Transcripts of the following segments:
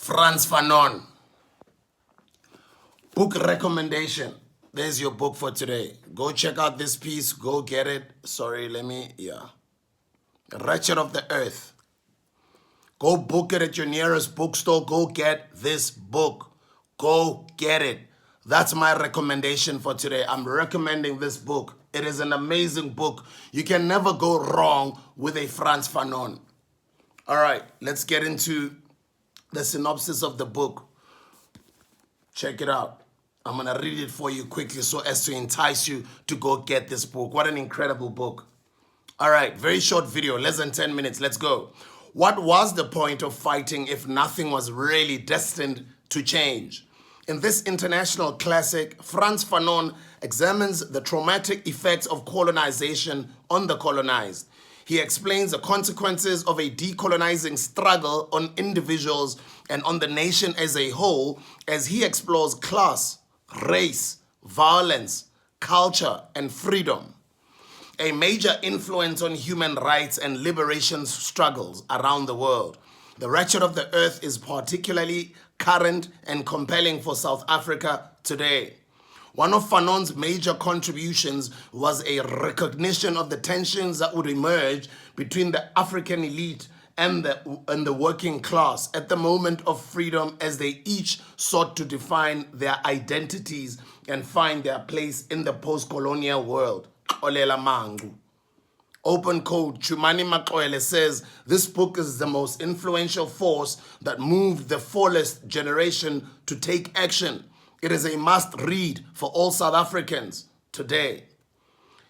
Frantz Fanon. Book recommendation. There's your book for today. Go check out this piece. Go get it. Sorry, Wretched of the Earth. Go book it at your nearest bookstore. Go get this book. Go get it. That's my recommendation for today. I'm recommending this book. It is an amazing book. You can never go wrong with a Frantz Fanon. All right, let's get into the synopsis of the book. Check it out. I'm going to read it for you quickly so as to entice you to go get this book. What an incredible book. All right, very short video, less than 10 minutes. Let's go. What was the point of fighting if nothing was really destined to change? In this international classic, Frantz Fanon examines the traumatic effects of colonization on the colonized. He explains the consequences of a decolonizing struggle on individuals and on the nation as a whole as he explores class, race, violence, culture, and freedom. A major influence on human rights and liberation struggles around the world. The Wretched of the Earth is particularly current and compelling for South Africa today. One of Fanon's major contributions was a recognition of the tensions that would emerge between the African elite and the working class at the moment of freedom as they each sought to define their identities and find their place in the post-colonial world. Open Code Chumani Makoele says this book is the most influential force that moved the fullest generation to take action. It is a must read for all South Africans today.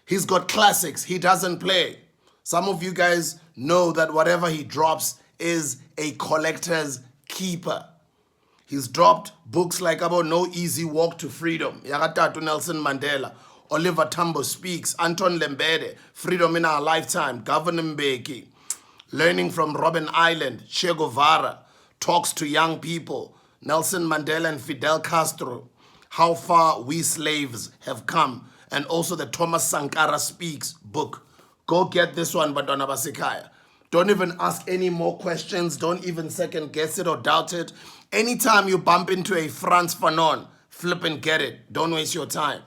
He's got classics he doesn't play. Some of you guys know that whatever he drops is a collector's keeper. He's dropped books like about No Easy Walk to Freedom, Yagatatu Nelson Mandela, Oliver Tambo Speaks, Anton Lembede, Freedom in Our Lifetime, Governor Mbeki, Learning from Robben Island, Che Guevara, Talks to Young People, Nelson Mandela and Fidel Castro, How Far We Slaves Have Come, and also the Thomas Sankara Speaks book. Go get this one, Bantwana Basekhaya. Don't even ask any more questions. Don't even second guess it or doubt it. Anytime you bump into a Frantz Fanon, flip and get it. Don't waste your time.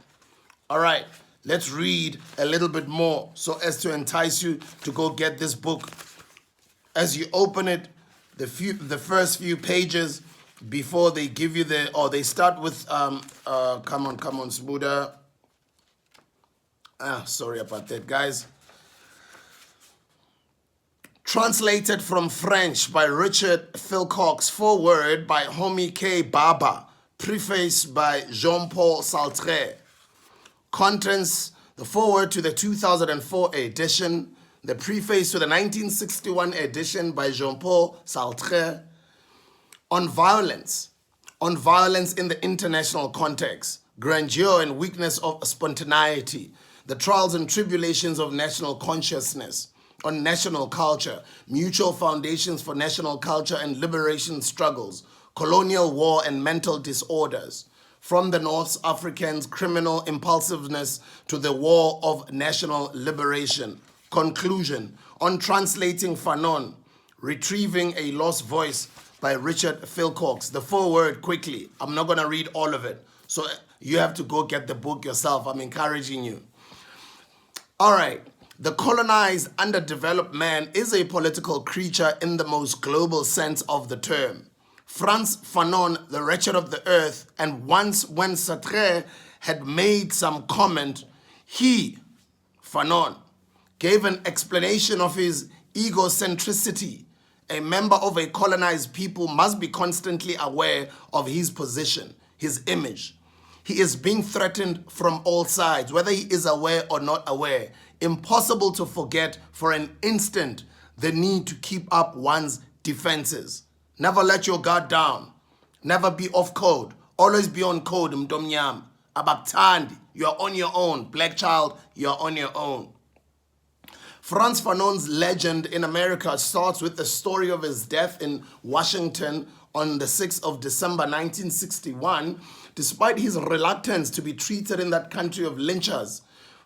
All right, let's read a little bit more so as to entice you to go get this book. As you open it, the first few pages before they give you they start with, come on, Smuda. Sorry about that, guys. Translated from French by Richard Philcox, foreword by Homie K. Baba, preface by Jean-Paul Sartre. Contents: the foreword to the 2004 edition, the preface to the 1961 edition by Jean-Paul Sartre. On violence in the international context, grandeur and weakness of spontaneity, the trials and tribulations of national consciousness. On national culture, mutual foundations for national culture and liberation struggles, colonial war and mental disorders. From the North Africans' criminal impulsiveness to the war of national liberation. Conclusion: on translating Fanon, Retrieving a Lost Voice by Richard Philcox. The foreword quickly. I'm not going to read all of it. So you have to go get the book yourself. I'm encouraging you. All right. The colonized, underdeveloped man is a political creature in the most global sense of the term. Frantz Fanon, the Wretched of the Earth, and once when Sartre had made some comment, he, Fanon, gave an explanation of his egocentricity. A member of a colonized people must be constantly aware of his position, his image. He is being threatened from all sides, whether he is aware or not aware. Impossible to forget for an instant the need to keep up one's defenses. Never let your guard down. Never be off code. Always be on code, mdomnyam. Ababtandi, you are on your own. Black child, you are on your own. Frantz Fanon's legend in America starts with the story of his death in Washington on the 6th of December 1961. Despite his reluctance to be treated in that country of lynchers,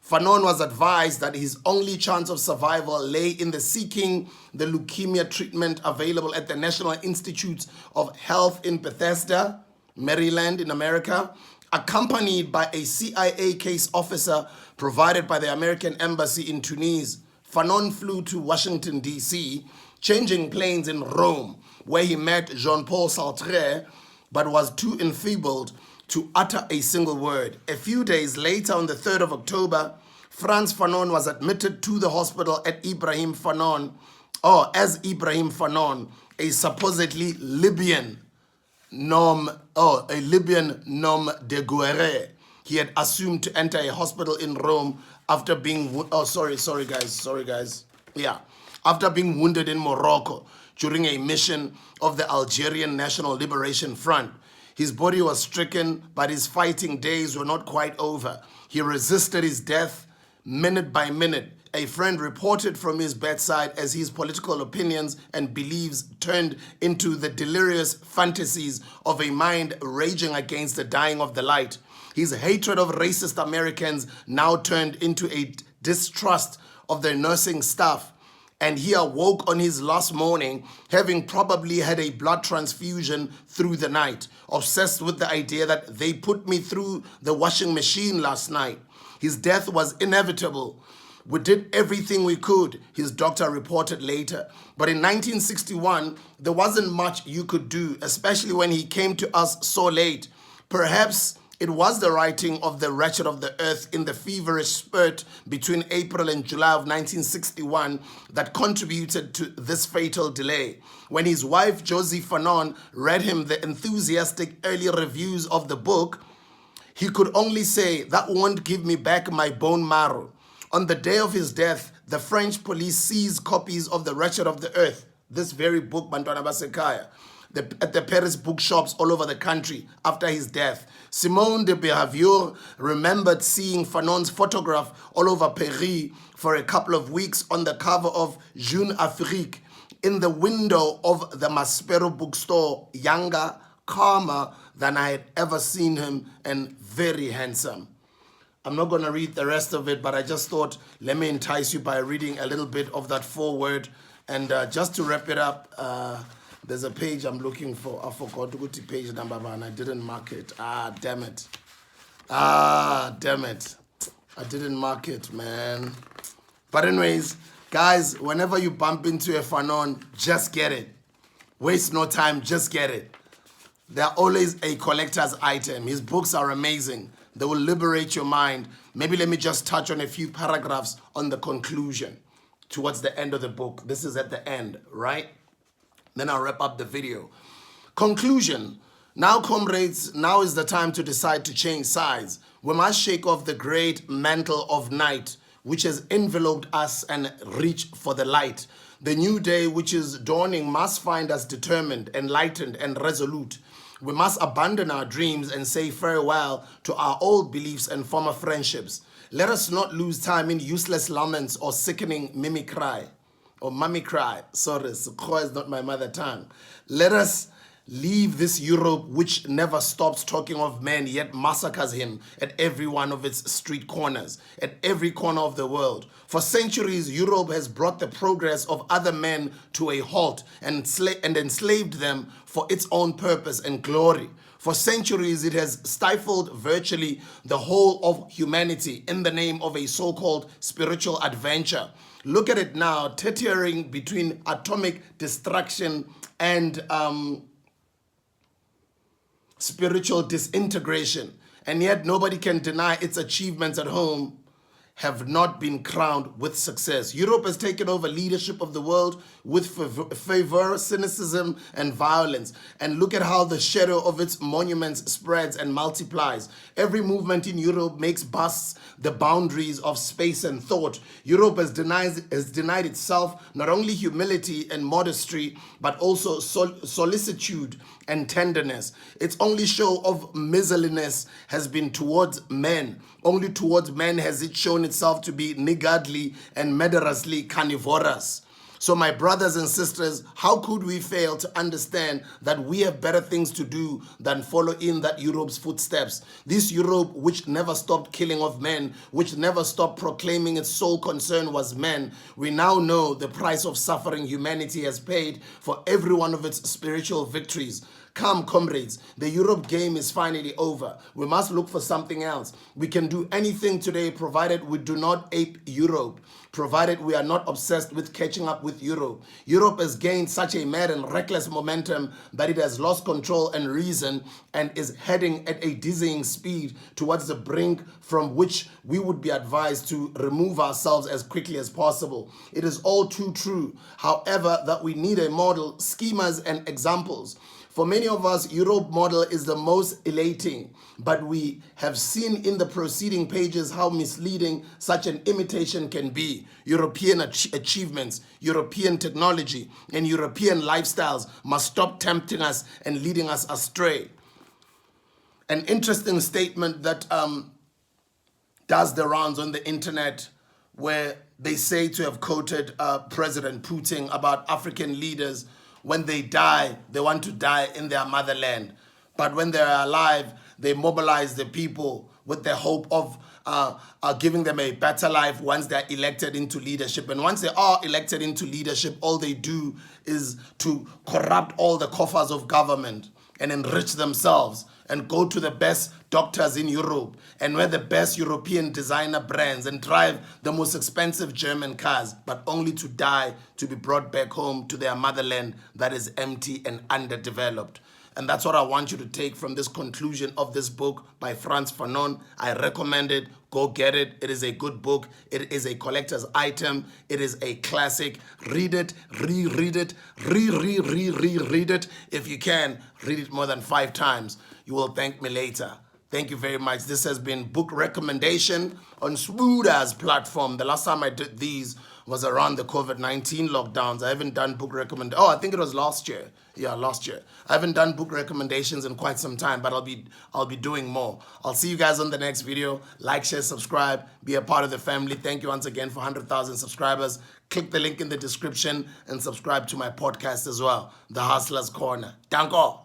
Fanon was advised that his only chance of survival lay in the seeking the leukemia treatment available at the National Institute of Health in Bethesda, Maryland in America, accompanied by a CIA case officer provided by the American Embassy in Tunis. Fanon flew to Washington, D.C., changing planes in Rome, where he met Jean-Paul Sartre, but was too enfeebled to utter a single word. A few days later, on the 3rd of October, Frantz Fanon was admitted to the hospital at Ibrahim Fanon, or as Ibrahim Fanon, a supposedly Libyan nom de guerre. He had assumed to enter a hospital in Rome after being, sorry guys. Yeah, after being wounded in Morocco during a mission of the Algerian National Liberation Front. His body was stricken, but his fighting days were not quite over. He resisted his death minute by minute. A friend reported from his bedside as his political opinions and beliefs turned into the delirious fantasies of a mind raging against the dying of the light. His hatred of racist Americans now turned into a distrust of their nursing staff. And he awoke on his last morning, having probably had a blood transfusion through the night, obsessed with the idea that they put me through the washing machine last night. His death was inevitable. We did everything we could, his doctor reported later. But in 1961, there wasn't much you could do, especially when he came to us so late. Perhaps it was the writing of the Wretched of the Earth in the feverish spurt between April and July of 1961 that contributed to this fatal delay. When his wife, Josie Fanon, read him the enthusiastic early reviews of the book, he could only say, "That won't give me back my bone marrow." On the day of his death, the French police seized copies of the Wretched of the Earth, this very book, Bantwana Basekaya, at the Paris bookshops all over the country after his death. Simone de Beauvoir remembered seeing Fanon's photograph all over Paris for a couple of weeks on the cover of Jeune Afrique, in the window of the Maspero bookstore, younger, calmer than I had ever seen him, and very handsome. I'm not going to read the rest of it, but I just thought, let me entice you by reading a little bit of that foreword. And just to wrap it up, there's a page I'm looking for. I forgot to go to page number one. I didn't mark it. Damn it. Damn it. I didn't mark it, man. But anyways, guys, whenever you bump into a Fanon, just get it. Waste no time, just get it. They're always a collector's item. His books are amazing. They will liberate your mind. Maybe let me just touch on a few paragraphs on the conclusion towards the end of the book. This is at the end, right? Then I'll wrap up the video. Conclusion. Now, comrades, now is the time to decide to change sides. We must shake off the great mantle of night which has enveloped us and reach for the light. The new day which is dawning must find us determined, enlightened, and resolute. We must abandon our dreams and say farewell to our old beliefs and former friendships. Let us not lose time in useless laments or sickening mimicry. Or mummy cry. Sorry, Sekgoa is not my mother tongue. Let us leave this Europe which never stops talking of man, yet massacres him at every one of its street corners, at every corner of the world. For centuries, Europe has brought the progress of other men to a halt and enslaved them for its own purpose and glory. For centuries, it has stifled virtually the whole of humanity in the name of a so-called spiritual adventure. Look at it now, teetering between atomic destruction and spiritual disintegration. And yet nobody can deny its achievements at home have not been crowned with success. Europe has taken over leadership of the world with favor, cynicism, and violence. And look at how the shadow of its monuments spreads and multiplies. Every movement in Europe makes busts the boundaries of space and thought. Europe has denied itself not only humility and modesty, but also solicitude and tenderness. Its only show of miserliness has been towards men. Only towards men has it shown itself to be niggardly and murderously carnivorous. So my brothers and sisters, how could we fail to understand that we have better things to do than follow in that Europe's footsteps? This Europe which never stopped killing of men, which never stopped proclaiming its sole concern was men. We now know the price of suffering humanity has paid for every one of its spiritual victories. Come, comrades, the Europe game is finally over. We must look for something else. We can do anything today provided we do not ape Europe, provided we are not obsessed with catching up with Europe. Europe has gained such a mad and reckless momentum that it has lost control and reason and is heading at a dizzying speed towards the brink from which we would be advised to remove ourselves as quickly as possible. It is all too true, however, that we need a model, schemas, and examples. For many of us, Europe model is the most elating, but we have seen in the preceding pages how misleading such an imitation can be. European achievements, European technology, and European lifestyles must stop tempting us and leading us astray. An interesting statement that does the rounds on the internet where they say to have quoted President Putin about African leaders. When they die, they want to die in their motherland. But when they're alive, they mobilize the people with the hope of giving them a better life once they're elected into leadership. And once they are elected into leadership, all they do is to corrupt all the coffers of government and enrich themselves and go to the best doctors in Europe and wear the best European designer brands and drive the most expensive German cars, but only to die to be brought back home to their motherland that is empty and underdeveloped. And that's what I want you to take from this conclusion of this book by Frantz Fanon. I recommend it. Go get it. It is a good book. It is a collector's item. It is a classic. Read it, reread it, reread it. If you can, read it more than 5 times. You will thank me later. Thank you very much. This has been book recommendation on Swooda's platform. The last time I did these was around the COVID-19 lockdowns. I haven't done book recommend. Oh, I think it was last year. Yeah, last year. I haven't done book recommendations in quite some time, but I'll be doing more. I'll see you guys on the next video. Like, share, subscribe, be a part of the family. Thank you once again for 100,000 subscribers. Click the link in the description and subscribe to my podcast as well, The Hustler's Corner. Danko.